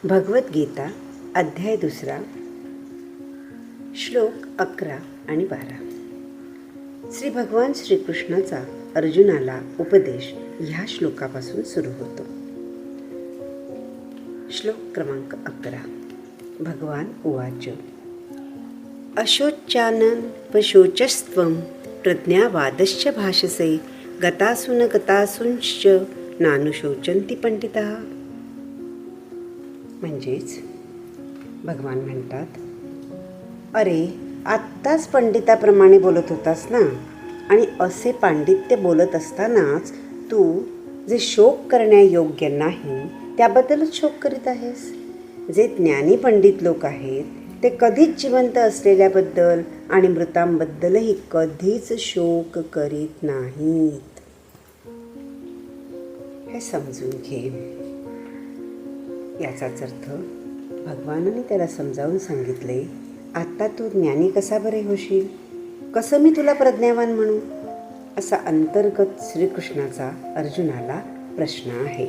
भगवद्गीता अध्याय 2 श्लोक 11 आणि 12. श्री भगवान श्रीकृष्णाचा अर्जुनाला उपदेश ह्या श्लोकापासून सुरू होतो. श्लोक क्रमांक 11. भगवान उवाच अशोच्यानन व शोचस्त्वं प्रज्ञावादश्च भाषसे गतासुन गतासूंश्च नानुशोचन्ति पंडितः. म्हणजेच भगवान म्हणतात, अरे आत्ताच पंडिताप्रमाणे बोलत होतास ना, आणि असे पांडित्य बोलत असतानाच तू जे शोक करण्यायोग्य नाही त्याबद्दलच शोक करीत आहेस. जे ज्ञानी पंडित लोक आहेत ते कधीच जिवंत असलेल्याबद्दल आणि मृतांबद्दलही कधीच शोक करीत नाहीत. हे समजून घे. याचाच अर्थ भगवानाने त्याला समजावून सांगितले, आत्ता तू ज्ञानी कसा बरे होशील, कसं मी तुला प्रज्ञावान म्हणू, असा अंतर्गत श्रीकृष्णाचा अर्जुनाला प्रश्न आहे.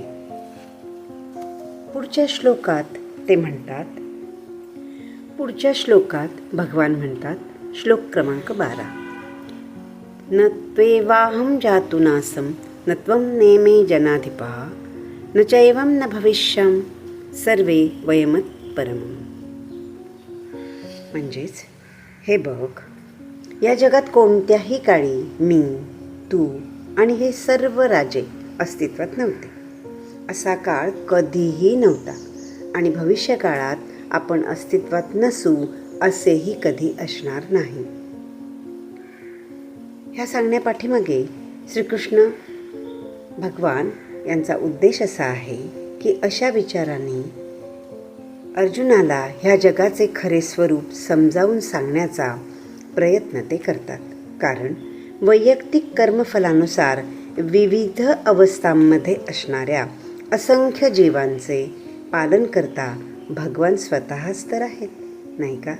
पुढच्या श्लोकात भगवान म्हणतात, श्लोक क्रमांक 12. न त्वेवाहं जातु नासं न त्वं नेमे जनाधिपः न चैवं न भविष्यं सर्वे वयमत परमम्. म्हणजेच हे बघ, या जगात कोणत्याही काळी मी, तू आणि हे सर्व राजे अस्तित्वात नव्हते. असा काळ कधीही नव्हता आणि भविष्य काळात आपण अस्तित्वात नसू असेही कधी असणार नाही. ह्या सांगण्यापाठीमागे श्रीकृष्ण भगवान यांचा उद्देश असा आहे की अशा विचाराने अर्जुनाला ह्या जगाचे खरे स्वरूप समजावून सांगण्याचा प्रयत्न ते करतात. कारण वैयक्तिक कर्मफलानुसार विविध अवस्थांमध्ये असणाऱ्या असंख्य जीवांचे पालन करता भगवान स्वतःच तर आहेत, नाही का?